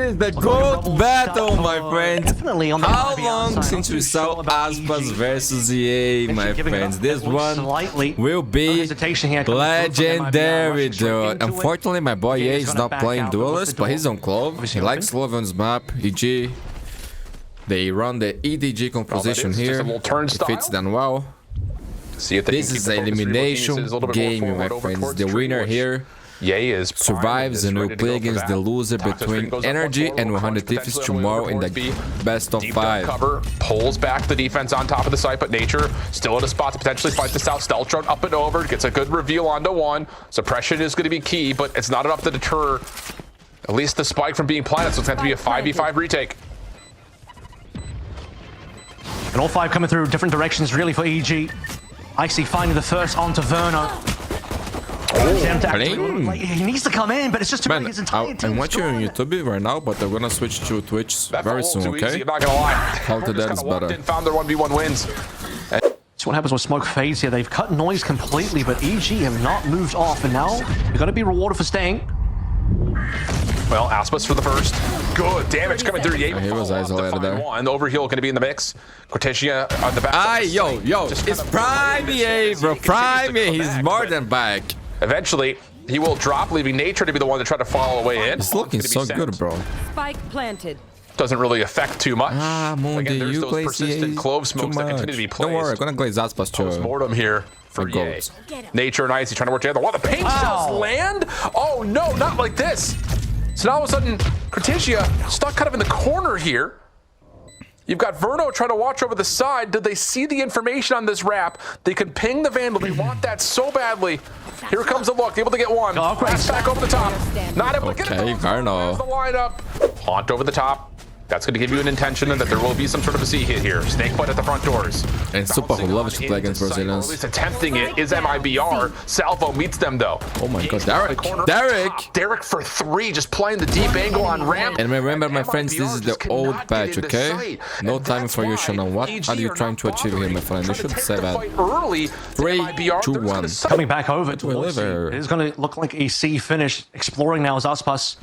is the GOAT battle, my friends. Definitely on the How MIBR long side. since we saw ASPAS EG. versus EA, my friends? This one will be legendary, dude. Unfortunately, my boy EA is not playing duelist, but he's on Clove. He likes Clove on his map. EG. They run the EDG composition here. It fits them well. This is an elimination game, my friends. The winner here survives and will play against the loser between Energy and 100 Thieves tomorrow in the best of 5. Cover pulls back the defense on top of the site, but Nature still in a spot to potentially fight this out. Stealth drone up and over, gets a good reveal onto one. Suppression is going to be key, but it's not enough to deter at least the spike from being planted, so it's going to be a 5v5 retake. And all 5 coming through different directions really for EG. Icy finding the first onto Verno. He needs to come in, but it's just too many. His entire team. I'm watching on YouTube right now, but I'm gonna switch to Twitch very soon, okay? I'm not gonna lie. How to that is better. Found their 1v1 wins. That's what happens when smoke fades here. They've cut noise completely, but EG have not moved off, and now they're gonna be rewarded for staying. Well, ASPAS for the first. Good damage coming through. He was isolated there. The overheal going to be in the mix. Cortesia on the back. Yo, it's Prime EA, bro. Prime EA. He's more than back. Eventually, he will drop, leaving Nature to be the one to try to follow away in. It's looking so good, bro. Spike planted. Doesn't really affect too much. Mundi, Again, you glaze persistent clove smokes that continue to be placed. Don't worry, I'm gonna glaze ASPAS too. Postmortem here for EA. Nature and Icy trying to work together. While the paint shells land? Oh no, not like this. So now all of a sudden, Cortesia stuck kind of in the corner here. You've got Verno trying to watch over the side. Did they see the information on this wrap? They can ping the Vandal. They want that so badly. Here comes the look. Able to get one. Pass back over the top. Not able to get it. Okay, Verno. The lineup. Haunt over the top. That's going to give you an intention that there will be some sort of a C hit here. Snakebite at the front doors. And Super who loves to play against Brazilians. At least attempting it is MIBR. Salvo meets them though. Oh my god, Derek for 3, just playing the deep angle on ramp. And remember, my friends, this is the old patch, okay? No time for you, Shannon. What are you trying to achieve here, my friend? You should say that. 3, 2, 1. Coming back over to deliver. It is going to look like a C finish. Exploring now is ASPAS.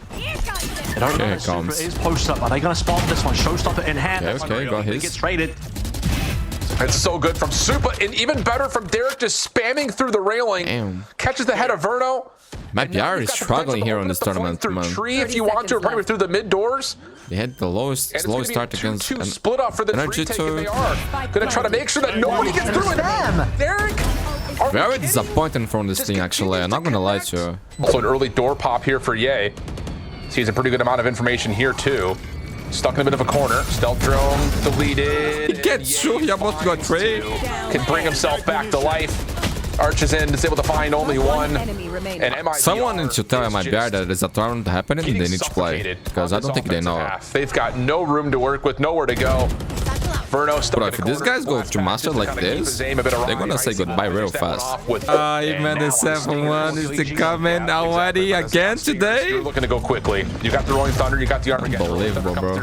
I don't know if Super is post up. Are they going to spawn this one? Showstopper in hand. Okay, got his. He gets traded. It's so good from Super, and even better from Derek, just spamming through the railing. Damn. Catches the head of Verno. MIBR is struggling here on this tournament, man. Tree if you want to, probably through the mid doors. They had the lowest start against two split up for the Energy tree take, they are gonna try to make sure that nobody gets through it. Derek. Very disappointing from this thing, actually. I'm not gonna lie to you. Also an early door pop here for Ye. Sees a pretty good amount of information here too. Stuck in a bit of a corner. Stealth drone deleted. He gets through. He almost got trade. Can bring himself back to life. Arches in. Is able to find only one. And MIBR, someone needs to tell MIBR that there's a tournament happening. They need to play because I don't think they know. They've got no room to work with. Nowhere to go. Verno stuck. But if these guys go to master like this, they're gonna say goodbye real fast. Even the 7-1 is coming already again today. You're looking to go quickly. You got the Rolling Thunder, you got the Armageddon. Unbelievable, bro.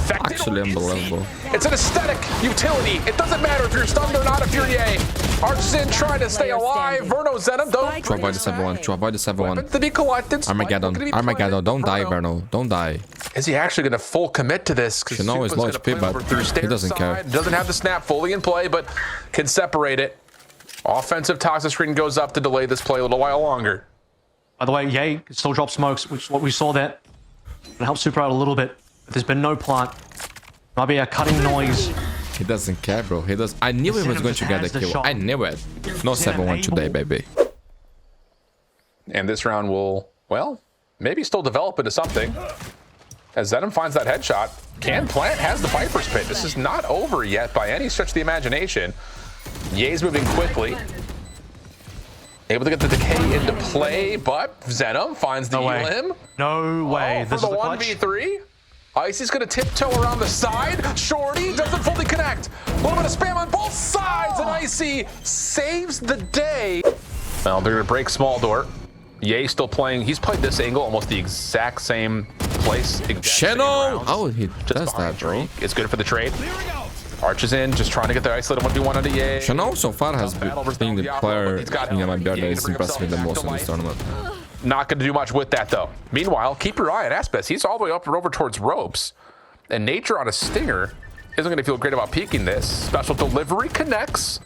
Actually unbelievable. It's an aesthetic utility. It doesn't matter if you're stunned or not if you're Ye. Arches in trying to stay alive. Verno Zenom don't. To avoid the 7-1. To avoid the 7-1. To be collected. Armageddon. Don't die, Verno. Don't die. Is he actually going to full commit to this? You know he's low HP, but he doesn't care. Doesn't have the snap fully in play, but can separate it. Offensive toxic screen goes up to delay this play a little while longer. By the way, Ye can still drop smokes, which is what we saw there. It helps Super out a little bit. But there's been no plant. Might be a cutting noise. He doesn't care, bro. He does. I knew he was going to get the kill. I knew it. No 7-1 today, baby. And this round will, well, maybe still develop into something. As Zenom finds that headshot, can plant, has the Viper's Pit. This is not over yet by any stretch of the imagination. Ye's moving quickly. Able to get the decay into play, but Zenom finds the Elim. No way. For the 1v3. Icy's gonna tiptoe around the side. Shorty doesn't fully connect. A little bit of spam on both sides, and Icy saves the day. Well, they're gonna break small door. Ye still playing. He's played this angle almost the exact same place. Shadow! Oh, he does that, bro. It's good for the trade. Arches in, just trying to get the isolated 1v1 onto Ye. Shadow so far has been the player in MIBR that is impressing the most in this tournament. Not going to do much with that, though. Meanwhile, keep your eye on ASPAS. He's all the way up and over towards ropes. And Nature on a stinger isn't going to feel great about peeking this. Special delivery connects.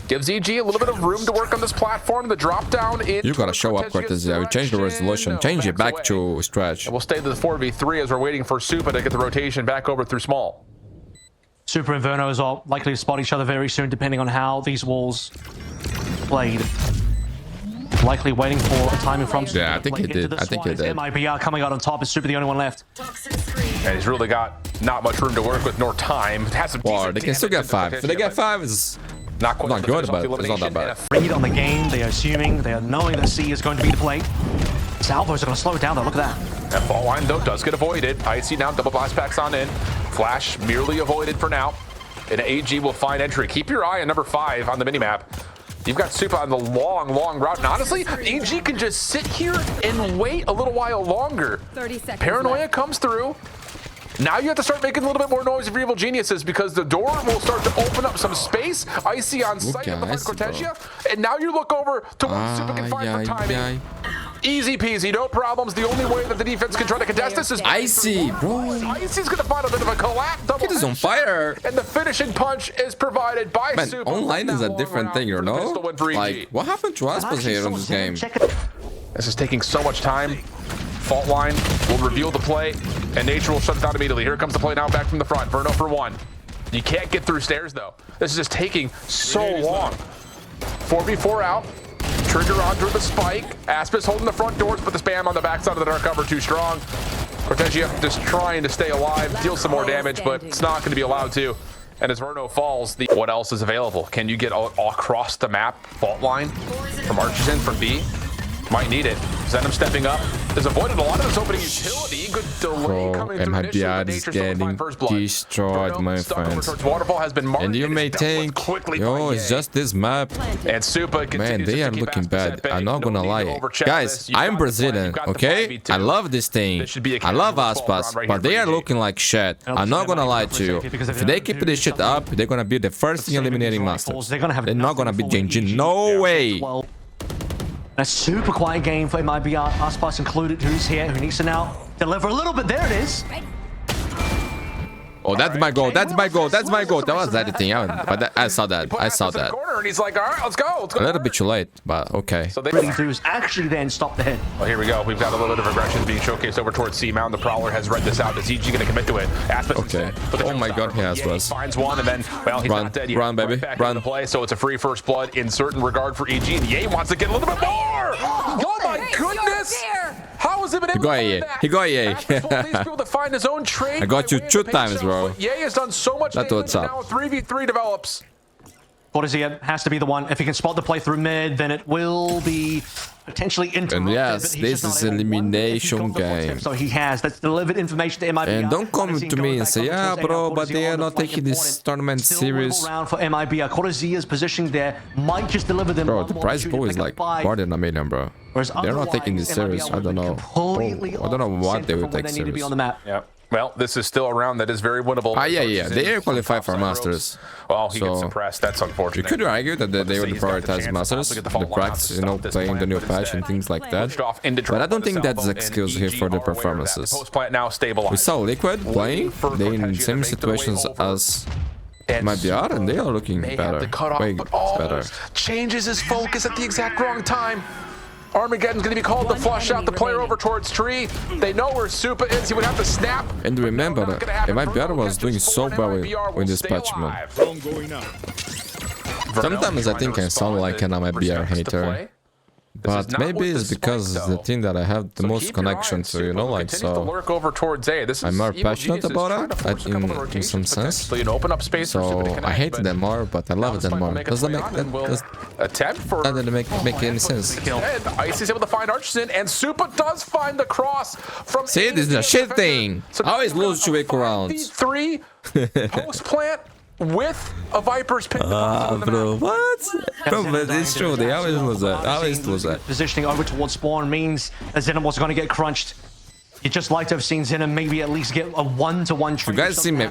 Gives EG a little bit of room to work on this platform. The drop down in. You gotta show up, Cortez. Yeah, we changed the resolution. Change it back to stretch. And we'll stay to the 4v3 as we're waiting for Supa to get the rotation back over through small. Super and Vernos are likely to spot each other very soon, depending on how these walls played. Likely waiting for a timing from. Yeah, I think he did. I think he did. MIBR coming out on top. Is Super the only one left? And he's really got not much room to work with, nor time. Has some they can still get 5. If they get 5, it's not good, but it's not that bad. Read on the game. They are assuming, they are knowing that C is going to be the play. Salvos are going to slow it down though. Look at that. That fault line though does get avoided. Icy now, double blast packs on in. Flash merely avoided for now. And AG will find entry. Keep your eye on number 5 on the minimap. You've got Supa on the long route. And honestly, EG can just sit here and wait a little while longer. 30 seconds Paranoia left. comes through. Now you have to start making a little bit more noise of your evil geniuses because the door will start to open up some space. Icy on sight of the front Cortesia. And now you look over to what Supa can find for timing. Easy peasy, no problems. The only way that the defense can try to contest this is Icy, bro. Icy's gonna find a bit of a collapse. It is on fire. And the finishing punch is provided by Supa. Online is a different thing, you know? Like, what happened to ASPAS here in this game? This is taking so much time. Fault line will reveal the play, and Nature will shut it down immediately. Here comes the play now back from the front. Verno for 1. You can't get through stairs, though. This is just taking so long. 4v4 out. Trigger on through the spike. ASPAS holding the front doors, but the spam on the backside of the dark cover too strong. Cortesia just trying to stay alive, deal some more damage, but it's not going to be allowed to. And as Verno falls, what else is available? Can you get all across the map? Fault line from Archison from B. Might need it. Zenom stepping up. Has avoided a lot of this opening utility. Good delay coming through initially. MIBR is getting destroyed, my friends. And you may think, yo, it's just this map. And Supa, man, they are looking bad. I'm not gonna lie. Guys, I'm Brazilian, okay? I love this thing. I love ASPAS, but they are looking like shit. I'm not gonna lie to you. If they keep this shit up, they're gonna be the first thing eliminating Masters. They're not gonna beat Genji. No way. A super quiet game for MIBR, ASPAS included, who's here, who needs to now deliver a little bit. There it is. Oh, that's my goal. That's my goal. That's my goal. That was editing. I saw that. I saw that. And he's like, all right, let's go. A little bit too late, but okay. So they really do is actually then stop the hit. Well, here we go. We've got a little bit of aggression being showcased over towards C-Mount. The Prowler has read this out. Is EG going to commit to it? ASPAS okay. Oh my god, he has was. Finds one, and then, well, he's not dead yet. Run, baby. Run. Play, so it's a free first blood in certain regard for EG. And Ye wants to get a little bit more. Oh my goodness. How has it been able to do that? He got Ye. I got you 2 times, bro. Ye has done so much damage, what's up. now 3v3 develops. Cortezia has to be the one. If he can spot the play through mid, then it will be potentially interrupted. And yes, this is elimination game. So he has. That's delivered information to MIBR. And don't come to me and say, yeah, bro, but they are not taking this tournament serious. Round for MIBR. Cortezia's positioning there might just deliver them. Bro, the prize pool is like more than $1 million, bro. They're not taking this serious. I don't know. I don't know what they would take serious. Yeah. Well, this is still a round that is very winnable. Yeah. They qualify for Masters. Well, he gets suppressed. That's unfortunate. You could argue that they would prioritize Masters, the practice, you know, playing the new patch and things like that. But I don't think that's the excuse here for the performances. We saw Liquid playing. They're in the same situations as MIBR, and they are looking better. Way better. Changes his focus at the exact wrong time. Armageddon's going to be called to flush out the player over towards tree. They know where Supa is. He would have to snap. And remember that MIBR was doing so well with this patch, man. Sometimes I think I sound like an MIBR hater. But maybe it's because it's the team that I have the most connection to, you know, like, so I'm more passionate about it, in some sense. So I hate them more, but I love them more. Does that make any sense? Ice is able to find Archison, and Supa does find the cross from. See, this is a shit thing. I always lose 2 equal rounds. 3 post plant. With a Viper's pick. Bro, what? Bro, but it's true. They always lose that. I always lose that. Positioning over towards spawn means that Zenom was going to get crunched. You'd just like to have seen Zenon maybe at least get a 1-to-1 trade. You guys see me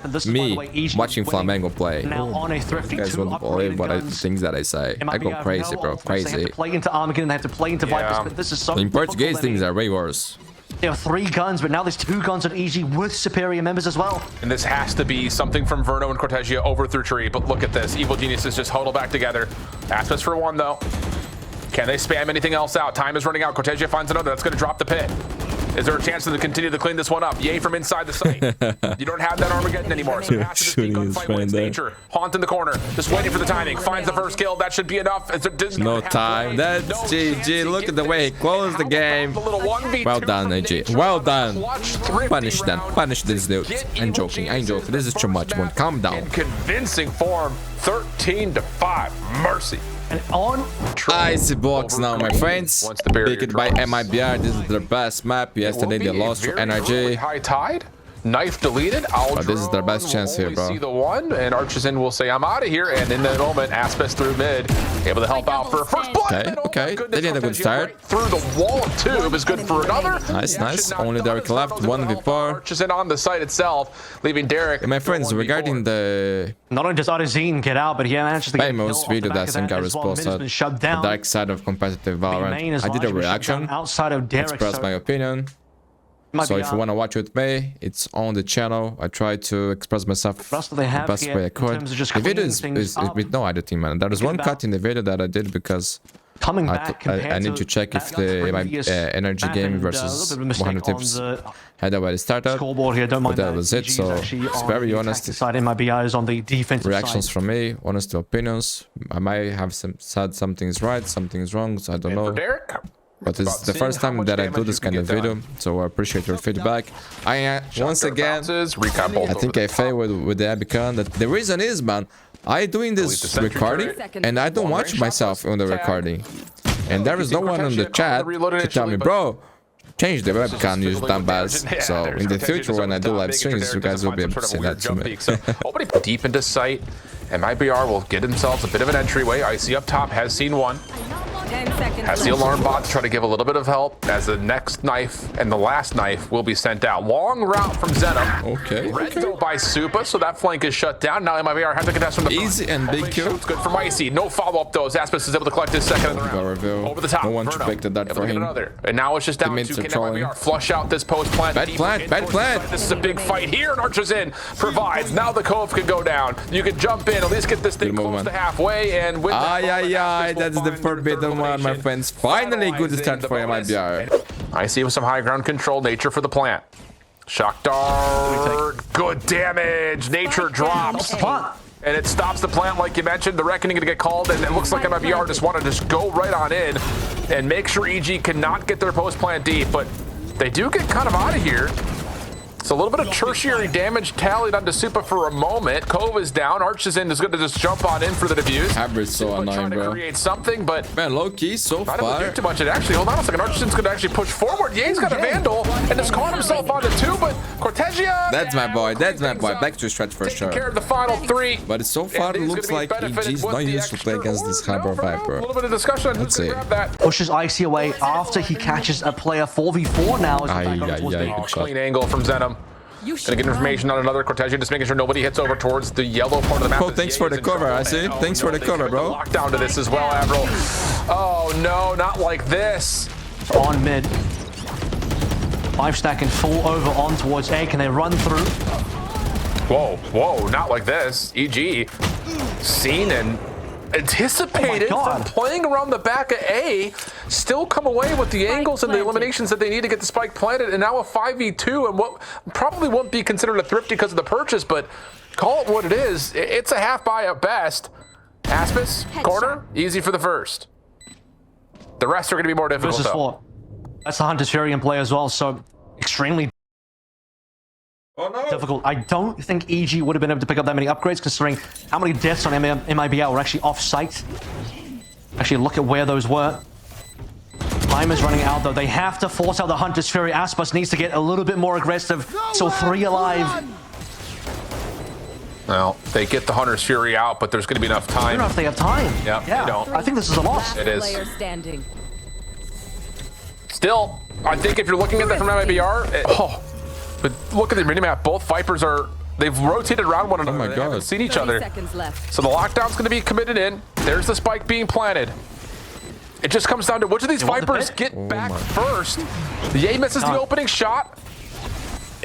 watching Flamengo play. Now on a thrifty, you guys won't believe things that I say. I go crazy, bro. Crazy. They have to play into Armageddon, they have to play into Vipers, but this is so in Portuguese, things are way worse. There are 3 guns, but now there's 2 guns on EG with superior members as well. And this has to be something from Verno and Cortesia over through tree. But look at this. Evil Geniuses just huddle back together. ASPAS for 1, though. Can they spam anything else out? Time is running out. Cortesia finds another. That's going to drop the pit. Is there a chance to continue to clean this one up? Yay from inside the site. You don't have that Armageddon anymore. So it has to just be gunfight wins nature. Haunt in the corner. Just waiting for the timing. Finds the first kill. That should be enough. No time. That's GG. Look at the way he closed the game. Well done, AG. Well done. Punish them. Punish these dudes. I'm joking. I'm joking. This is too much. Calm down. In convincing form. 13-5. Mercy. And on Icy box now, my friends. Picked by MIBR. This is their best map. Yesterday they lost to NRG. High tide. Knife deleted. But this is their best chance here, bro. See the one, and Archizin will say, "I'm out of here." And in that moment, ASPAS through mid, able to help out for a first blood. Okay. They did a good start. Right through the wall of tube is good for another. Nice. Only Derek left. 1v4. Archizin on the site itself, leaving Derek. My friends, regarding the not only does Archizin get out, but he manages to get famous video that Senkaris posted, the dark side of competitive Valorant. I did a reaction. Outside of Derek, express my opinion. So if you want to watch with me, it's on the channel. I try to express myself the best way I could. The video is with no editing, man. There is one cut in the video that I did because I need to check if the energy game versus 100 tips had already started. But that was it. So it's very honest reactions from me, honest opinions. I might have said something's right, something's wrong, so I don't know. But it's the first time that I do this kind of video, so I appreciate your feedback. Once again, I think I failed with the Abicon. The reason is, man, I doing this recording and I don't watch myself on the recording. And there is no one in the chat to tell me, bro, change the webcam, you dumbass. So in the future, when I do live streams, you guys will be able to say that to me. Deep into sight, and MIBR will get themselves a bit of an entryway. Icy up top has seen one. Has the alarm bot to try to give a little bit of help as the next knife and the last knife will be sent out. Long route from Zenom. Okay. Red by Supa, so that flank is shut down. Now MIBR have to contest from the easy front. And big kill. It's good for Icy. No follow-up though. ASPAS is able to collect his second in the round. Over the top. No one expected that for him. And now it's just down to can MIBR flush out this post plant. Bad plant. This is a big fight here, and Archizin provides. Now the Cove can go down. You can jump in, at least get this thing close to halfway, and with that's the forbidden one, my friends. Finally, good start for MIBR. I see with some high ground control. Nature for the plant. Shock dart. Good damage. Nature drops. And it stops the plant, like you mentioned. The Reckoning going to get called, and it looks like MIBR just want to just go right on in and make sure EG cannot get their post plant deep. But they do get kind of out of here. So a little bit of tertiary damage tallied onto Supa for a moment. Cove is down. Archizin is going to just jump on in for the defuse. Average so annoying, bro. Create something, but man, low key so far. Not able to do too much. It actually, hold on a second. Archizin's going to actually push forward. Ye's got a Vandal and just caught himself onto 2, but Cortesia. That's my boy. That's my boy. Back to stretch for sure. Care of the final 3. But so far it looks like EG's not used to play against this Harbor Viper. A little bit of discussion on who's going to grab that. Pushes Icy away after he catches a player 4v4 now. Clean angle from Zenom. Gonna get information on another Cortesia, just making sure nobody hits over towards the yellow part of the map. Oh, thanks for the cover, I see. Thanks for the cover, bro. Lockdown to this as well, Avril. Oh no, not like this. On mid. 5 stack and full over on towards A. Can they run through? Whoa, not like this. EG seen and anticipated from playing around the back of A, still come away with the angles and the eliminations that they need to get the spike planted, and now a 5v2, and what probably won't be considered a thrifty because of the purchase, but call it what it is. It's a half buy at best. ASPAS, corner, easy for the first. The rest are going to be more difficult, versus 4. That's the Hunter's Fury in play as well, so extremely difficult. I don't think EG would have been able to pick up that many upgrades, considering how many deaths on MIBR were actually off-site. Actually, look at where those were. Time is running out, though. They have to force out the Hunter's Fury. ASPAS needs to get a little bit more aggressive. So 3 alive. Well, they get the Hunter's Fury out, but there's going to be enough time. I don't know if they have time. Yep, yeah, they don't. I think this is a loss. It is. Still, I think if you're looking at that from MIBR, but look at the minimap. Both Vipers they've rotated around one another. Oh my They God. haven't seen each other. Left. So the lockdown's going to be committed in. There's the spike being planted. It just comes down to which of these Vipers get back first. The Ye misses the opening shot.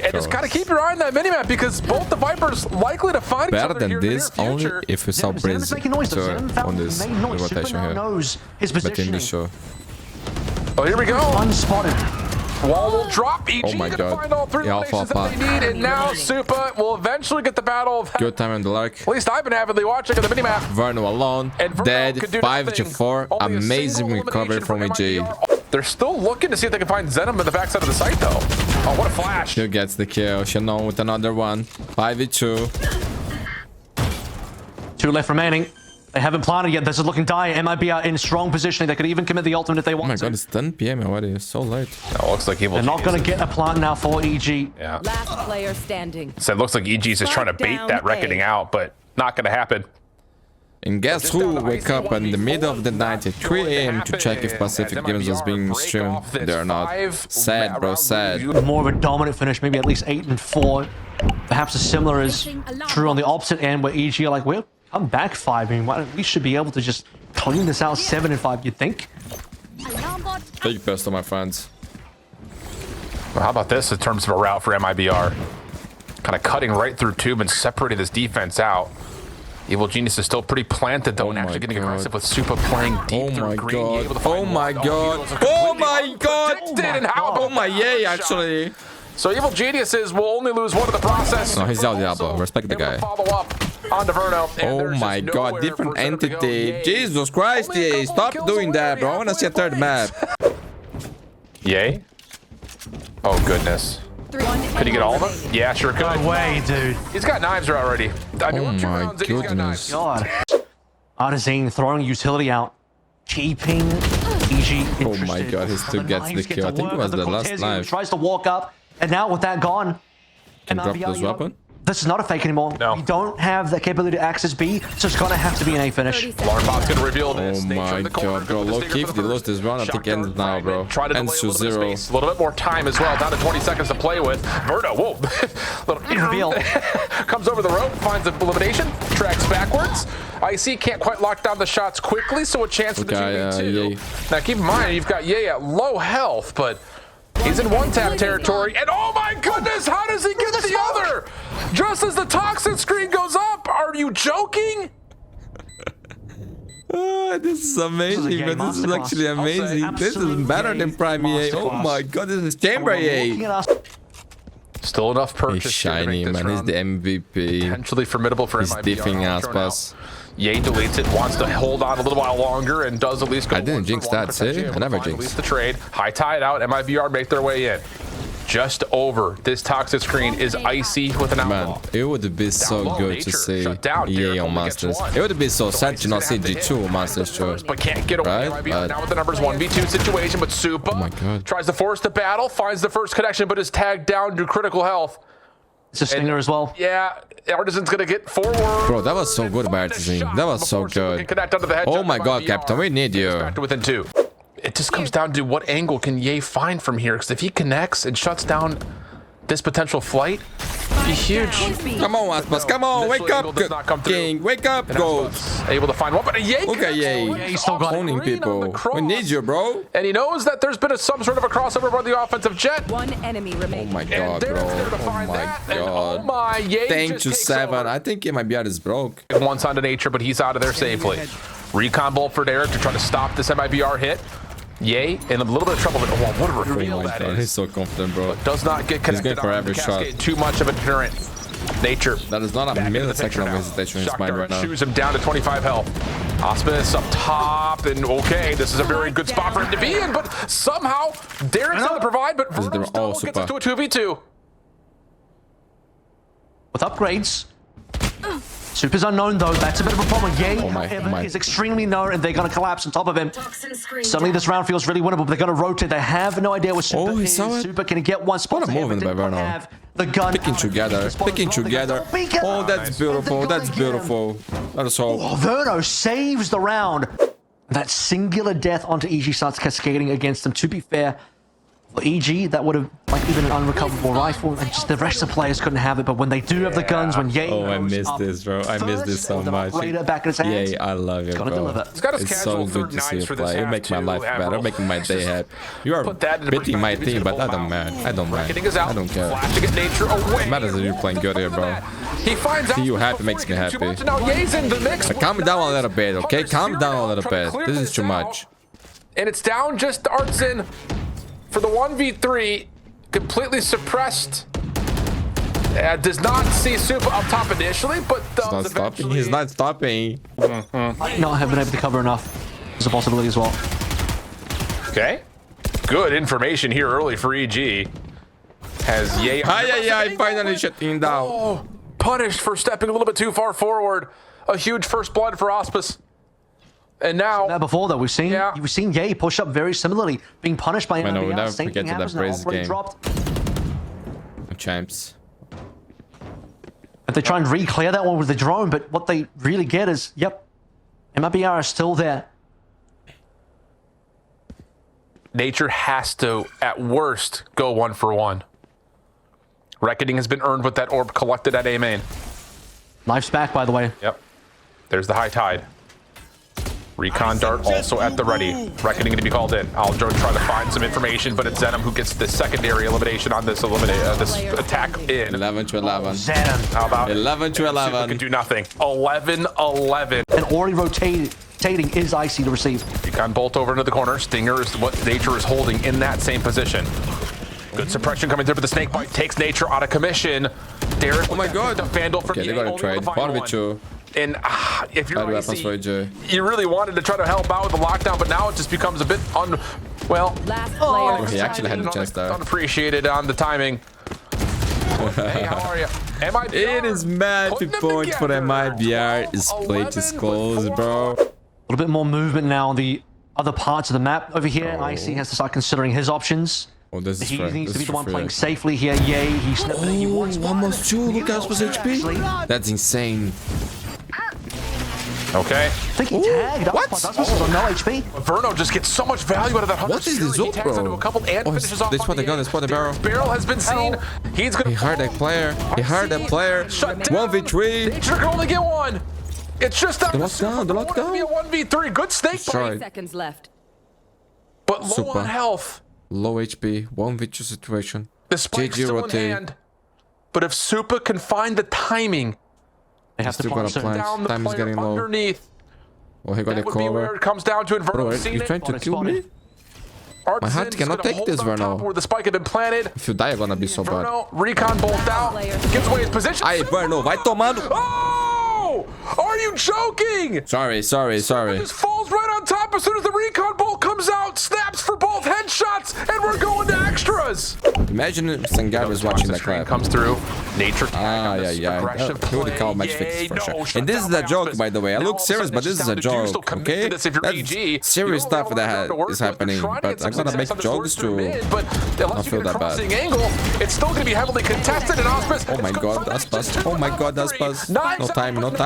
And just gotta keep your eye on that minimap because both the Vipers likely to find each Better other than here in the this, near only future. if you saw Breezy on this rotation here. But in the show. Oh, here we go. Unspotted. Wall will drop. EG Oh my gonna God. find all three The eliminations alpha that they need, and now Supa will eventually get the battle of Good time on the Lark. At least I've been avidly watching the minimap. Verno alone, And Verno dead, could do 5 nothing. to 4. Only a Amazing single recovery elimination from EG. MIBR. They're still looking to see if they can find Zenom in the backside of the site, though. Oh, what a flash. Who gets the kill? Shannon with another one. 5v2. 2 left remaining. They haven't planted yet. This is looking dire. MIBR in strong positioning. They could even commit the ultimate if they Oh want my to. God, it's 10 PM already. It's so late. Oh, looks like Evil They're not going to Genius get a plant now for EG. Yeah. Last player standing. So it looks like EG's just trying to bait Down that reckoning A. out, but not going to happen. And guess who wake up in the middle of the night at 3 AM to check if Pacific Games was being streamed? They're not. Sad, bro, sad. More of a dominant finish, maybe at least 8 and 4. Perhaps as similar is true on the opposite end, where EG are like, we'll come back 5. I mean, we should be able to just clean this out 7 and 5. You'd think. Big best of my friends. Well, how about this in terms of a route for MIBR? Kind of cutting right through tube and separating this defense out. Evil Genius is still pretty planted though, and actually getting aggressive with Supa playing deep through green. Able to find my one. God. Oh, Oh my God. And how Oh about my that yay, shot? actually. So Evil Geniuses will only lose one of the process. No, he's but El Diablo. also Respect the able to guy. Follow up on Verno. And Oh there's my just God, nowhere different for Zenom to go. entity. Yay. Jesus Christ, Only a EA, couple stop kills doing away, that, bro. I wanna see a halfway third map. Yay. Oh goodness. Could he get all of them? Yeah, sure could. No way, dude. He's got knives already. I mean, Oh we're 2 my rounds in, he's got goodness. knives. God. Artisan throwing utility out. Keeping EG interested. Oh my God, he still The gets the knives get kill. I to think it work was with the last Cortez. knife. He tries to walk up, and now with that gone, Can drop MIBR, this weapon? this is not a fake anymore. No. We don't have the capability to access B, so it's gonna have to be an A finish. Alarm bot's gonna reveal Oh this. Nature my in the corner, God, bro. good with the Low stinger key, for if the they lose first. this round, I think Shotgun ends now, bro. fragment. Try to delay Ends a to little bit of 0. space. A little bit more time as well. Down to 20 seconds to play with. Verno, whoa. Little Reveal. comes over the rope, finds an elimination, tracks backwards. IC can't quite lock down the shots quickly, so a chance for the Okay, 2v2. Ye. Now keep in mind, you've got Ye at low health, but he's in one-tap territory. And oh my goodness, how does he get the other? Just as the toxin screen goes up, are you joking? This is amazing, game man. This is masterclass. actually amazing. This is Absolute better than game Prime EA. Oh masterclass. my God, this is Chamber Looking EA. at us. Still enough He's purchase shiny, man. He's the MVP. potentially formidable for He's MIBR. diffing I'll throw it ASPAS. out. Ye deletes it, wants to hold on a little while longer, and does at least go. I didn't 1 for jinx 1. that, see? Potentially able I to never find at jinx. least the trade. High tie it out. MIBR make their way in. Just over. This toxic screen is icy with an Man, outlaw. it would be so low, good to Nature see shut down. EA Derek on only gets Masters. one. It would be so sad Icy's to not gonna see have to G2 hit on Masters too. but can't get away. Right? MIBR now with the numbers 1v2 situation, but Supa Oh my God. tries to force the battle, finds the first connection, but is tagged down to critical health. It's a stinger as well. Yeah, Artisan's gonna get forward. Bro, that was so good by Artisan. That was so good. Oh my God, Captain, we need you. Back to within 2. It just comes down to what angle can Ye find from here, because if he connects and shuts down this potential flight, it'd be huge. Come on, Aspas. Come on, wake Initial angle up, does not come through. King. Wake up, Gold. Able to find one, but a Ye Okay, yay. He's still got Owning people. We need you, bro. And he knows that there's been some sort of a crossover by the offensive jet. One enemy Oh remaining. my And God, Derek's there to bro. Oh find my that. And oh God. my, Ye Thank just you, takes 7. over. I think my beard is broke. Once onto Nature, but he's out of there safely. Recon bolt for Derek to try to stop this MIBR hit. Ye in a little bit of trouble, but oh, what a Oh reveal my that God, is. he's so confident, bro. Does not get connected going for on every the shot. cascade. Too much of a deterrent. Nature. That is not a Back into the millisecond picture of now. hesitation in his Shock mind dart right now. chews him down to 25 health. ASPAS up top, and okay, this is a very good spot for him to be in, but somehow Derek's able to provide, but This is the- Verno still oh, gets super. us to a 2v2. With upgrades. Supa's unknown though, that's a bit of a problem. Ye, Oh my- however, oh my. is extremely known and they're going to collapse on top of him. Suddenly this round feels really winnable, but they're going to rotate. They have no idea where Supa Oh, he is. saw it. Supa can get one spot. What a They movement did by not Verno. have the gun. Picking together. Picking together. Oh, that's Nice. beautiful. That's beautiful. That is so. Oh, Verno saves the round. That singular death onto EG starts cascading against them. To be fair, For EG, that would have like even an unrecoverable rifle, and just the rest of the players couldn't have it. But when they do have the guns, when Ye I missed this, bro. I missed this so much. Back in his hands, Yeah, I love you, bro. It's so good to see you play. You make my life better, making my day happy. You are beating my team, but I don't mind. I don't mind. I don't care. It matters if you're playing good here, bro. See you happy makes me happy. But calm down a little bit, okay? Calm down a little bit. This is too much. And it's down just to Artson for the 1v3. Completely suppressed. Does not see Super up top initially, but does eventually. He's not stopping. Might not have been able to cover enough. There's a possibility as well. Okay. Good information here early for EG. Has Ye. I finally shutting down. Oh, punished for stepping a little bit too far forward. A huge first blood for ASPAS. And now that before though, we've seen Ye push up very similarly, being punished by MIBR. We never Same forget thing that happens now. game. Dropped. Champs. If they try and re-clear that one with the drone, but what they really get is, yep, MIBR are still there. Nature has to, at worst, go 1 for 1. Reckoning has been earned with that orb collected at A main. Life's back, by the way. Yep. There's the high tide. Recon dart also at the ready. Reckoning to be called in. Aldro try to find some information, but it's Zenom who gets the secondary elimination on this this attack in. 11 to 11. Zenom. How about 11 to 11? Can do nothing. 11-11. And already rotating is Icy to receive. Recon bolt over into the corner. Stinger is what Nature is holding in that same position. Good suppression coming through, but the snake bite takes Nature out of commission. Derek, oh my god, the Vandal from they got to trade. Part of it too. And if you're Icy, you really wanted to try to help out with the lockdown, but now it just becomes a bit he actually had the chance there. Unappreciated on the timing. Hey, how are you? MIBR, it is mad to point for MIBR. His plate is closed, bro. A little bit more movement now on the other parts of the map over here. Icy has to start considering his options. Oh, this is he needs to be the one playing free. safely here. Ye, he's snipping it. He wants almost 2. Look at ASPAS HP. That's insane. Okay. I think he tagged up. What? On no HP. Verno just gets so much value out of that 100. What is this ult, bro? A couple and finishes off they spot the gun, they spot the barrel. Barrel has been seen. He's gonna. He heard that player. He heard that player. 1v3. Nature can only get one. It's just that. The lockdown. The lockdown. Be a 1v3. Good snake. 3 seconds left. But low on health. Low HP. 1v2 situation. The spike's still in hand. But if Supa can find the timing, they have to plant. Time is getting low. Underneath. Oh, he got a cover. Where it comes down to Bro, you trying to kill me? My heart cannot take this, Verno. Where the spike had been planted. If you die, you're gonna be so bad. Recon bolt out. Gives away his position. Ai, Verno, vai tomando. Oh! Are you joking? Sorry. Just falls right on top as soon as the recon bolt comes out. Snaps for both headshots, and we're going to extras. Imagine if Sangar is watching that clap. Comes through. Nature. He would call match fixed for sure. And this is a joke, by the way. I look serious, but this is a joke, okay? That's serious stuff that is happening. But I'm gonna make jokes to not feel that bad. It's still gonna be heavily contested in ASPAS. Oh my god, ASPAS. Oh my god, ASPAS.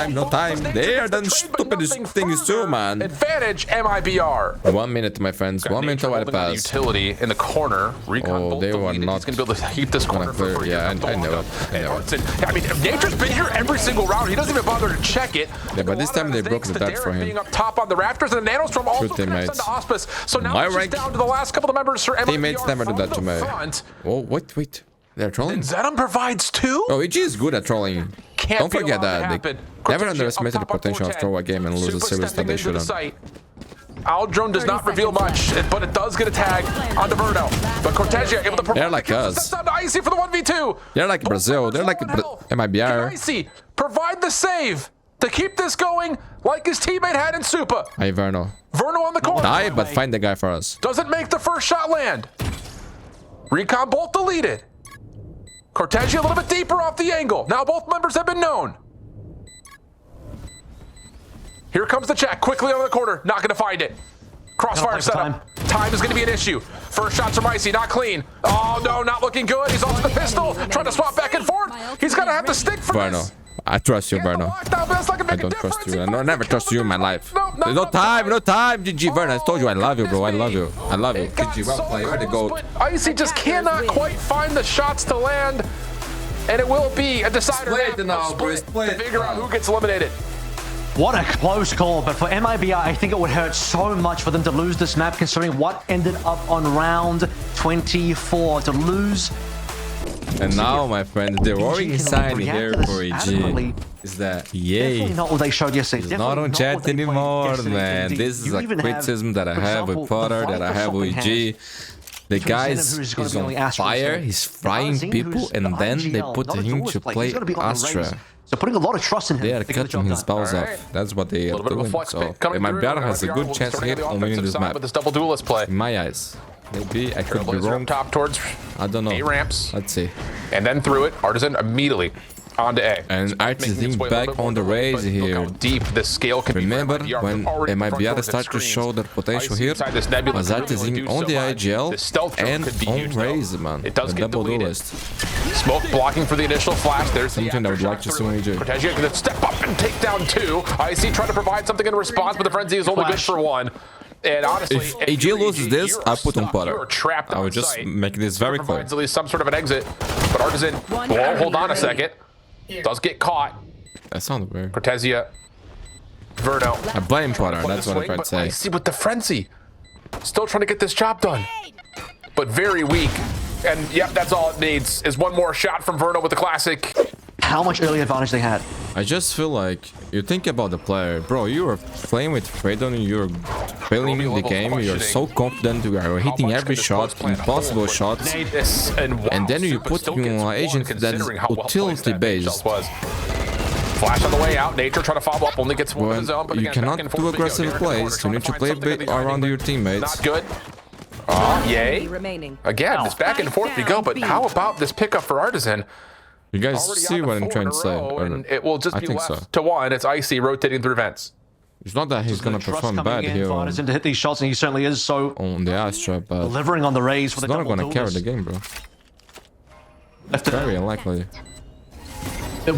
No time. They are done stupidest things too, man. Advantage MIBR. 1 minute, my friends. 1 minute to pass. Utility in the corner. Oh, they were not. He's gonna be able to heat this corner for yeah, I know it. I mean, Nature's been here every single round. He doesn't even bother to check it. Yeah, but this time they broke the dart for him. Being up top on the rafters, and the Nanostorm also teammates. ASPAS. So now it's down to the last couple of members for MIBR. Teammates never do that to me. Oh, wait. They're trolling. And Zenom provides 2? Oh, EG is good at trolling. Don't forget that. They never underestimated the potential of throw a game and lose a series that they shouldn't. Aldrone does not reveal much, but it does get a tag onto Verno. But Cortesia able to provide. They're like us. Down to Icy for the 1v2. They're like Brazil. They're like MIBR. Icy provide the save to keep this going like his teammate had in Supa. Hey, Verno. Verno on the corner. Die, but find the guy for us. Doesn't make the first shot land. Recon bolt deleted. Cortesia a little bit deeper off the angle. Now both members have been known. Here comes the check. Quickly on the corner. Not going to find it. Crossfire setup. Time is going to be an issue. First shots from Icy. Not clean. Oh, no. Not looking good. He's off the pistol. Trying to swap back and forth. He's going to have to stick for Verno. this. I trust you, Verno. That's not going make I a don't difference. trust you. I never trust you in my life. No, There's no time, GG, Vern, I told you I love you, bro. I love you. I love you. GG, well played. You're the GOAT. But Icy just cannot quite find the shots to land. And it will be a decider to figure out who gets eliminated. What a close call, but for MIBR, I think it would hurt so much for them to lose this map, considering what ended up on round 24. To lose. And now, my friend, the worrying sign here for EG is that Definitely not what they showed yesterday. It's not on chat anymore, man. This is a criticism that I have with Potter, that I have with EG. The guy is on fire, he's frying people, and then they put him to play Astra. So putting a lot of trust in him. They are cutting his balls off. That's what they are doing. So MIBR has a good chance here on winning this map. This double duelist play. In my eyes. Maybe I could be wrong. Top towards I don't know. A ramps. Let's see. And then through it, Artisan immediately onto A. And Artisan back on the raise here. Deep the scale can remember when MIBR started to show their potential here? Was Artisan on the IGL and on raise, man. It does the get double deleted. duelist. Smoke blocking for the initial flash. There's something I would like to see on EG. Cortegia can step up and take down two. IC trying to provide something in response, but the frenzy is only good for one. And honestly, if AG loses this, I put on Potter. I would just make this very clear. At least some sort of an exit, but Artisan will hold on a second. Does get caught. That sounds weird. Cortesia, Verno. I blame Potter. That's what I'm trying to say. I see with the frenzy, still trying to get this job done, but very weak. And yep, that's all it needs is one more shot from Verno with the classic. How much early advantage they had. I just feel like you think about the player, bro. You are playing with Freydon, you're failing the game, you're so confident, you are hitting every shot, impossible shots, and then you put your agent that is utility based. Flash on the way out, Nature trying to follow up, only gets one of his own, but you cannot do aggressive plays, you need to play a bit around your teammates. Not good. Yay. Again, this back and forth we go, but how about this pickup for Artisan? You guys see what I'm trying to say? And it will just be left to one. It's Icy rotating through vents. It's not that he's gonna perform bad here on, to hit these shots, and he certainly is. So on the Astra, but delivering on the raise for the not gonna carry the game, bro. Very unlikely.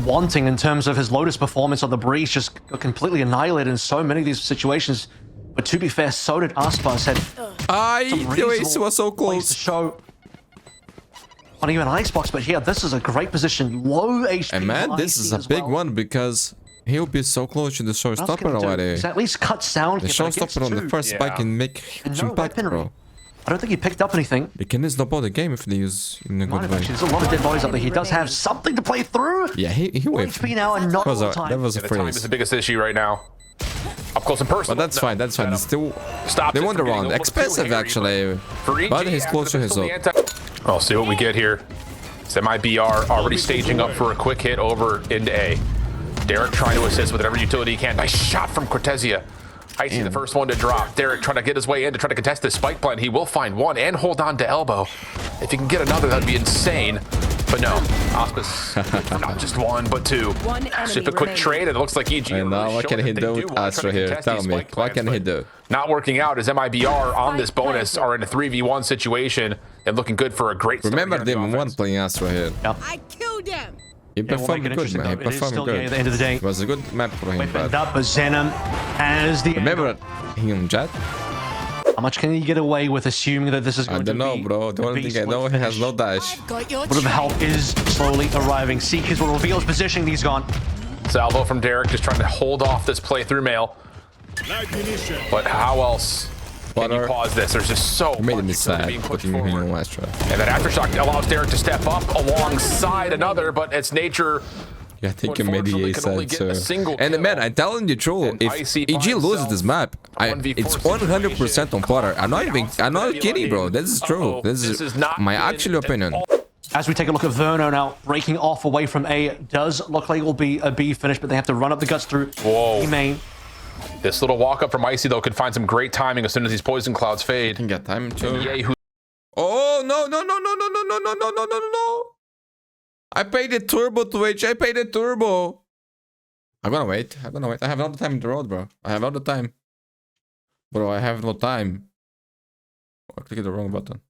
Wanting in terms of his Lotus performance on the breeze, just got completely annihilated in so many of these situations. But to be fair, so did ASPAS. The was so close to show. Not even an icebox, but here, this is a great position. Low HP. And man, this is a big one because he'll be so close to the showstopper already. At least cut sound. The showstopper on the first spike can make huge impact, bro. I don't think he picked up anything. They can snowball the game if they use in a good way. There's a lot of dead bodies up there. He does have something to play through. Yeah, he waved. HP now and not all time. That was a freeze. It's the biggest issue right now. Up close and personal. But that's fine, that's fine. It's still, they won the round. Expensive, actually. But he's close to his up. I'll see what we get here. MIBR already staging up for a quick hit over into A. Derek trying to assist with whatever utility he can. Nice shot from Cortesia. Icy the first one to drop. Derek trying to get his way in to try to contest this spike plan. He will find one and hold on to elbow. If he can get another, that'd be insane. But no, ASPAS, not just one, but two. Just a quick trade, and it looks like EG. And now what can he do with Astra here? Tell me, what can he do? Not working out as MIBR on this bonus are in a 3v1 situation and looking good for a great start. Remember Demon 1 playing Astra here. Yep. I killed him. He performed good, man. He performed good. At the end of the day. It was a good map for him. But Zenom as the remember him, Jet? How much can he get away with assuming that this is going to be? I don't know, bro. The only thing I know, he has no dash. Bit of help is slowly arriving. Seekers will reveal his position. He's gone. Salvo from Derek, just trying to hold off this play through mail. But how else can you pause this? There's just so much made me sad putting him in Astra. And that aftershock allows Derek to step up alongside another, but it's Nature. Yeah, I think MIBR said so. And man, I'm telling you true, if EG loses this map, it's 100% on Potter. I'm not kidding, bro. This is true. This is my actual opinion. As we take a look at Verno now, breaking off away from A, does look like it will be a B finish, but they have to run up the guts through B main. This little walk up from Icy though could find some great timing as soon as these poison clouds fade. Can get time too. Yay, oh no! I paid the turbo, Twitch. I paid the turbo. I'm gonna wait. I have all the time in the road, bro. I have all the time. Bro, I have no time. I clicked the wrong button.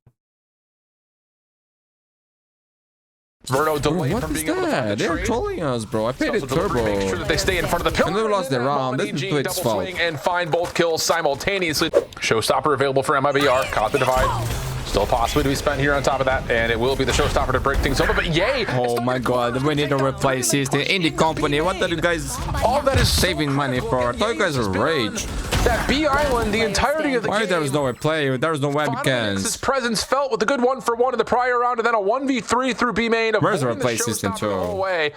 Verno delayed What from is being able to find that? the They're trade. trolling us, bro. I paid it turbo. Make sure that they stay in front of the pillar. And they lost their And round. moment, That's EG the Twitch's double fault. swing and find both kills simultaneously. Showstopper available for MIBR. Caught the divide. Still possibly to be spent here on top of that, and it will be the showstopper to break things over. But yay! Oh my god, we need a replay system in the company. What are you guys All that is saving money for? I thought you guys are rage. That B Island, the entirety of the Why game. there was no replay? There was no His webcams. presence felt with a good 1-for-1 in the prior round, and then a 1v3 through B main. Where's the avoiding replay system showstopper too? the whole way.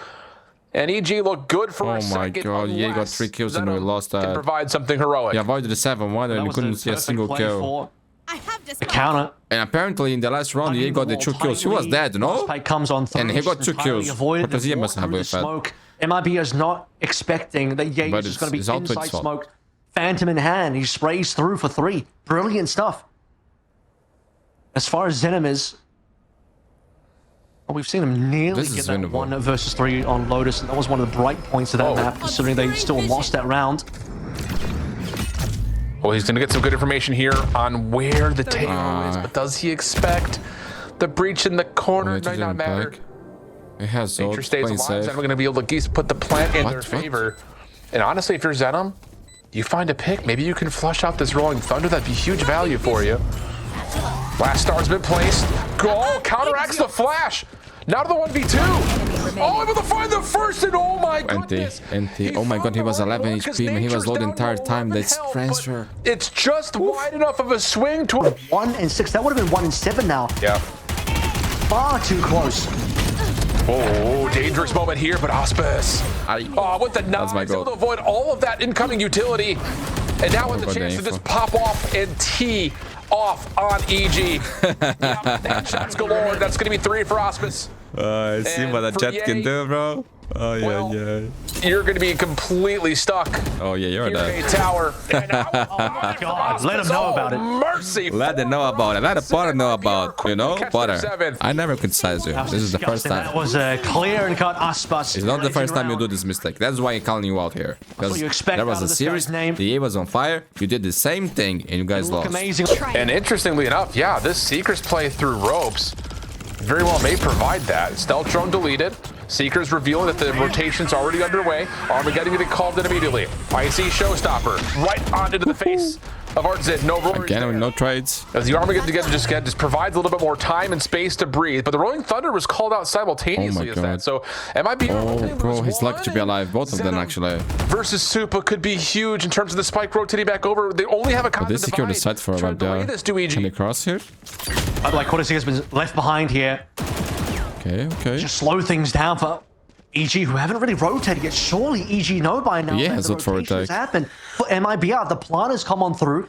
And EG looked good for Oh a my second. god, yeah, got unless 3 kills and we Venom lost can that. provide something heroic. He avoided the 7-1 and we couldn't see a single kill. The counter. And apparently in the last round, he got the 2 kills. He was dead, no? Spike comes on through, And he got 2 kills. avoided Because the he walk must have through the been fed. smoke. MIB is not expecting that Yates But is going to be it's all Twitch's inside fault. smoke. Phantom in hand. He sprays through for 3. Brilliant stuff. As far as Zenom is, well, we've seen him nearly This get is that winnable. 1 versus 3 on Lotus, and that was one of the bright points of that map, considering they still lost that round. Well, he's going to get some good information here on where the tail is, but does he expect the breach in the corner? Might not matter. It has so Nature stays playing alive. safe. Zenom going to be able to at least put the plant in What? their What? favor. And honestly, if you're Zenom, you find a pick. Maybe you can flush out this Rolling Thunder. That'd be huge value for you. Last star's been placed. Goal counteracts the flash. Now to the 1v2. Oh, able to find the first, and oh my goodness. Empty. Oh my god, he was 11 HP, man. He was low the entire time. That's transfer. It's just wide enough of a swing to 1 and 6. That would have been 1 and 7 now. Yeah. Far too close. Oh, dangerous moment here, but ASPAS. Oh, with the nines, my able goal. to avoid all of that incoming utility. And now with the god, chance the to just info. pop off and tee off on EG. Yep, shots galore. That's going to be 3 for ASPAS. See And what a for jet can Ye- do, bro. Oh, yeah, Well, yeah. You're going to be completely stuck. Oh, yeah, you're Here, dead. a tower. And now, oh my God, let him know about it. Mercy. Let them know about it. Let the Potter know about, you know? Catch Potter. their 7th. I never criticize you. This is the first That time. was a clear and cut ASPAS. It's not the first time you do this mistake. That's why I'm calling you out here. Because you expect there was out a of this series, guy's name. the EA was on fire, you did the same thing, and you guys Look lost. amazing. And interestingly enough, yeah, this Seeker's play through ropes very well may provide that. Stealth drone deleted. Seekers revealing that the rotation's already underway. Armageddon getting called in immediately. Icy Showstopper right on into the face of Artzit. No roaring Again, with there. no trades. As the Armageddon again just provides a little bit more time and space to breathe. But the Rolling Thunder was called out simultaneously as God. that. So MIBR Oh, bro, he's lucky to be alive. Both of them, Zenom actually. versus Supa could be huge in terms of the spike rotating back over. They only have a But they secured the site for Trying about to delay there. this to EG. Can they cross here? Like Odyssey has been left behind here. Okay, okay. Just slow things down for EG, who haven't really rotated yet. Surely EG know by now. Yeah, that it's the not for rotation has attack. happened. For MIBR, the plan has come on through.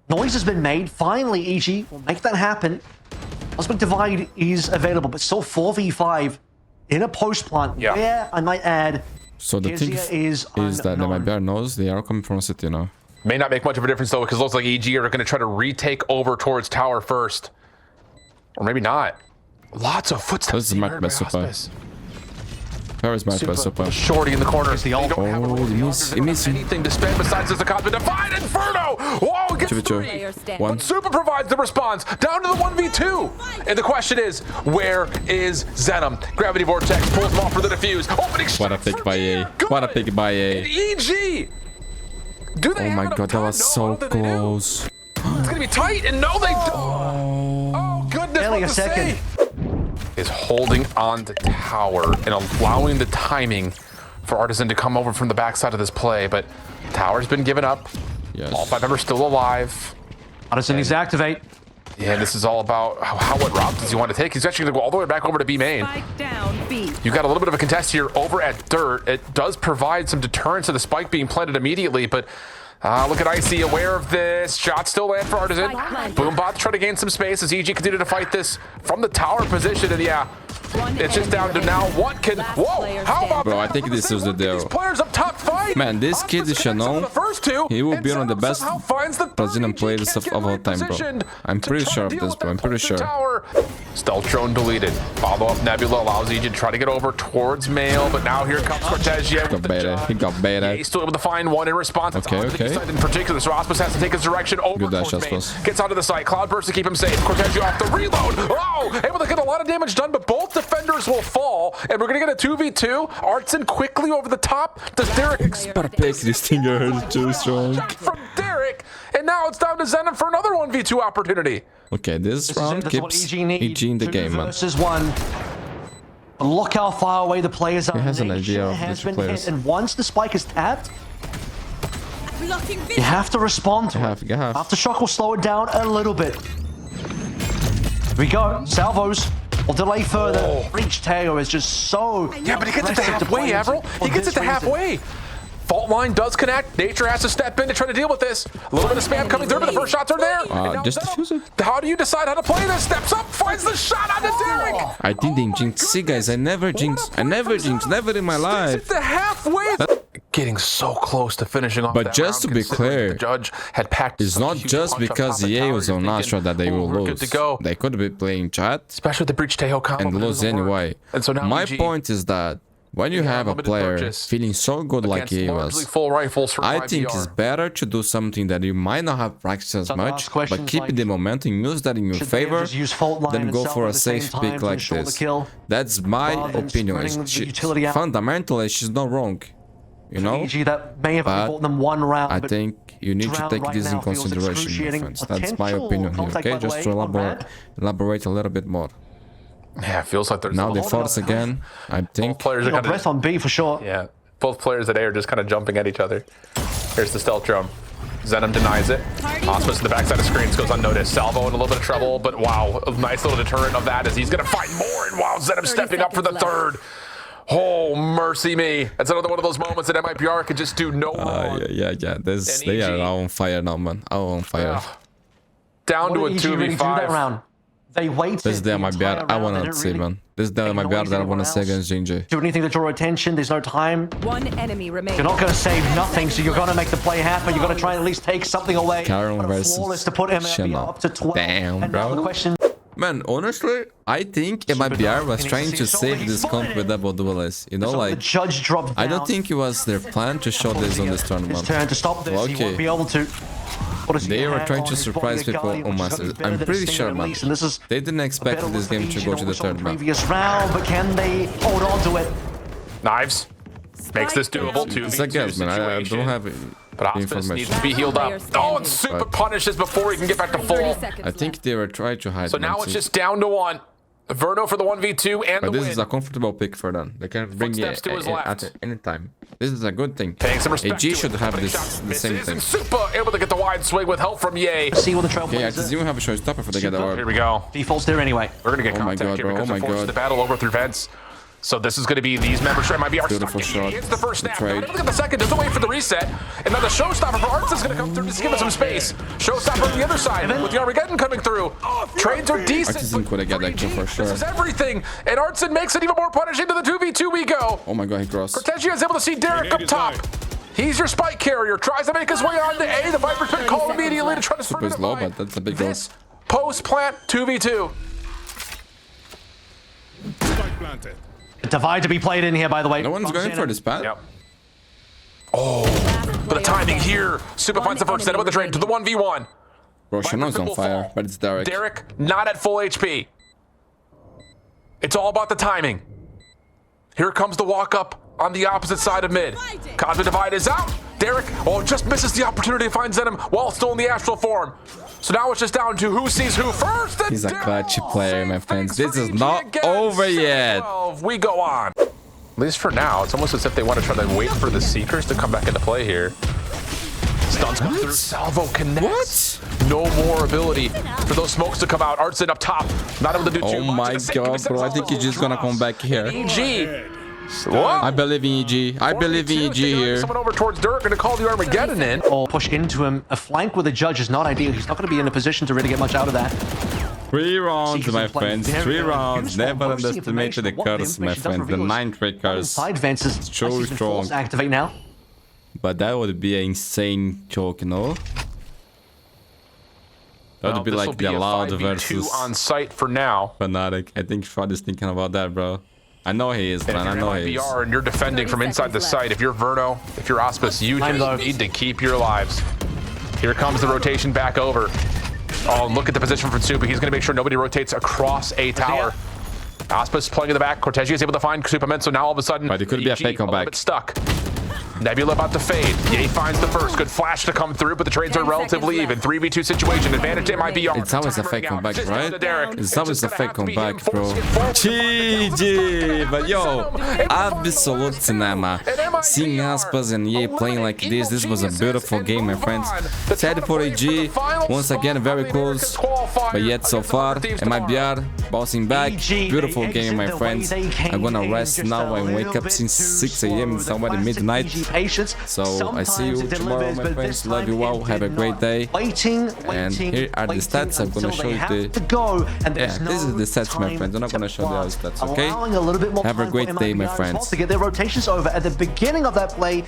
Noise has been made. Finally, EG will make that happen. Cosmic Divide is available, but still 4v5 in a post plant. Yeah. Where, I might add, So the thing Kezia is that the unknown. MIBR knows they are coming from city now. May not make much of a difference though, because it looks like EG are going to try to retake over towards tower first. Or maybe not. Lots of footsteps. This is being Mark heard by Besupa. ASPAS. Where is my best Supa, super? Shorty in the corner. the ult. They don't have a Oh, roll. he missed- They he don't missed. have anything to spend besides the Cosmic Divide. Inferno! Whoa, gets Give it to 3. her. One. Supa provides the response down to the 1v2. And the question is, where is Zenom? Gravity Vortex pulls him off for the defuse. Opening What a strike pick for by Gear. A. What a Good. pick by And A. EG. Do they Oh have my enough god, that time? was No, I so don't think they do. close. It's gonna be tight, and no, they don't. Oh goodness, Barely what a to second. say? Is holding on to tower and allowing the timing for Artisan to come over from the backside of this play, but tower's been given up. Yes. All 5 members still alive. Odyssey needs to activate. Yeah, this is all about what route does he want to take. He's actually going to go all the way back over to B main. Spike down, B. You've got a little bit of a contest here over at Dirt. It does provide some deterrence to the spike being planted immediately, but look at Icy, aware of this. Shot still land for Artisan. Boombot try to gain some space as EG continue to fight this from the tower position, and yeah, it's just down to now what can. Whoa! How about Bro, that? I think this is the deal. These players up top fight. Man, this kid is Shannon. The first two, He will and be one of the Zenom best somehow finds the third. Brazilian EG players can't of get all right time, bro. positioned I'm to pretty try sure to of deal this, with bro. I'm that pretty pointed sure. tower. Stealth drone deleted. Follow-up Nebula allows EG to try to get over towards Mail, but now here comes Cortesia. He got beta. He's still able to find one in response. Okay. In particular, so ASPAS has to take his direction over Good dash, towards Main. ASPAS. Gets onto the site. Cloudburst to keep him safe. Cortesia off the reload. Oh, able to get a lot of damage done, but both defenders will fall, and we're going to get a 2v2. Artson quickly over the top. Does Derek expect this thing is too strong. from Derek? And now it's down to Zenon for another 1v2 opportunity. Okay, this round keeps EG in the game, man. Versus one. Look how far away the players are. He has an idea of these players. And once the spike is tapped, you have to respond to it. Aftershock will slow it down a little bit. Here we go. Salvos will delay further. Breach Teo is just so... Yeah, but he gets it to halfway, Avril. He gets it to halfway. Fault line does connect. Nature has to step in to try to deal with this. A little bit of spam coming through, but the first shots are there. Just defuse it. How do you decide how to play this? Steps up, finds the shot onto Derek. I didn't jinx. See, guys, I never jinx. Never in my life. It's the halfway. Getting so close to finishing off. But just to be clear, the judge had packed. It's not just because EA was on Astra that they will lose. They could be playing chat, especially the Breach Tejo combo, and lose anyway. And so now my point is that when you have a player feeling so good like he was, I think it's better to do something that you might not have practiced as much, but keep the momentum, use that in your favor, than go for a safe pick like this. That's my opinion. Fundamentally, she's not wrong, you know? But I think you need to take this in consideration, my friends. That's my opinion here, okay? Just to elaborate a little bit more. Yeah, it feels like there's now they force again. I think both players are kind of breath on B for sure. Yeah, both players at A are just kind of jumping at each other. Here's the stealth drone. Zenom denies it. ASPAS to the backside of screens goes unnoticed. Salvo in a little bit of trouble, but wow, a nice little deterrent of that as he's gonna find more. And wow, Zenom stepping up for the third. Oh, mercy me. That's another one of those moments that MIBR could just do no wrong. Yeah. They are on fire now, man. On fire. Down to a 2v5. They waited. This is the MIBR I want to see, man. This is the MIBR that I want to see against Ginger. Do anything to draw attention. There's no time. One enemy remains. You're not going to save nothing, so you're going to make the play happen. You're going to try and at least take something away. Karen versus to put MIBR up to 12. Damn, bro. The question... Man, honestly, I think MIBR was trying to save this comp with double duelists. You know, like, I don't think it was their plan to show this on this tournament. Turn to stop this. He won't be able to. They were trying to surprise people on Masters. I'm pretty sure, man. They didn't expect this game to go to the tournament. Previous round, but can they hold on to it? Knives makes this doable too. It's a guess, man. I don't have but ASPAS needs to be healed up. Oh, and super punishes before he can get back to full. I think they were trying to hide. So now it's just down to one. Verno for the 1v2 and but the this win. is a comfortable pick for them. They can bring it at any time. This is a good thing. Paying some respect AG should have the same thing. Super able to get the wide swing with help from Ye. See what the trail yeah, I even have a showstopper for the get award. Here we go. Default's there anyway. We're gonna get contact here because it forces the battle over through vents. So this is going to be these members. MIBR beautiful shot. It's the first snap. Look at the second. Doesn't wait for the reset. And then the showstopper for Arts is going to come through to give us some space. Showstopper on the other side with the Armageddon coming through. Trades are decent. Artisan could have got that kill for sure. This is everything. And Artson makes it even more punishing to the 2v2 we go. Oh my god, he crossed. Cortesia is able to see Derek up top. He's your spike carrier. Tries to make his way on to A. The Viper's been called immediately to try to sprint it low, but that's a big goal. Post-plant 2v2. Spike planted. Divide to be played in here, by the way. No one's going for this path. Yep. Oh, but the timing here. Super finds the first set with the trade to the 1v1. Bro, Shannon's on fire, but it's Derek. Derek, not at full HP. It's all about the timing. Here comes the walk up on the opposite side of mid. Cosmic Divide is out. Derek, just misses the opportunity to find Zenom while still in the astral form. So now it's just down to who sees who first. He's a clutch player, my friends. This is not over yet. We go on. At least for now, it's almost as if they want to try to wait for the Seekers to come back into play here. Stuns come through. Salvo connects. What? No more ability for those smokes to come out. Artson up top. Not able to do too much. Oh my god, bro. I think he's just gonna come back here. EG. Whoa. I believe in EG. I believe in EG here. Someone over towards Dirk, gonna call the Armageddon in. Or push into him. A flank with a judge is not ideal. He's not going to be in a position to really get much out of that. 3 rounds, my friends. 3 rounds. Never underestimate the curse, my friends. The 9-3 curse. Side fence is so strong. Activate now. But that would be an insane choke, you know? That would be This'll like the a Loud 5v2 versus on site for now. Fnatic. I think Shroud is thinking about that, bro. I know he is, man. I know he is. MIBR and you're defending from inside the site. If you're Verno, if you're ASPAS, you need to keep your lives. Here comes the rotation back over. Oh, look at the position from Supa. He's going to make sure nobody rotates across A tower. ASPAS playing in the back. Cortegi is able to find Superman, so now all of a sudden, But it could be a fake comeback. Stuck. Nebula about to fade. Ye finds the first. Good flash to come through, but the trades are relatively even. 3v2 situation. Advantage to MIBR. It's always a fake comeback, right? It's always a fake comeback, bro. GG! But yo, absolutely nema. Seeing ASPAS and EA playing like this was a beautiful game, my friends. Sad for AG. Once again, very close. But yet so far, MIBR bouncing back. Beautiful game, my friends. I'm gonna rest now and wake up since 6 a.m. It's already midnight. So I see you tomorrow, my friends. Love you all. Have a great day. And here are the stats. I'm gonna show you the. Yeah, this is the stats, my friends. I'm not gonna show you all the stats, okay? Have a great day, my friends. To get their rotations over at the beginning of that play.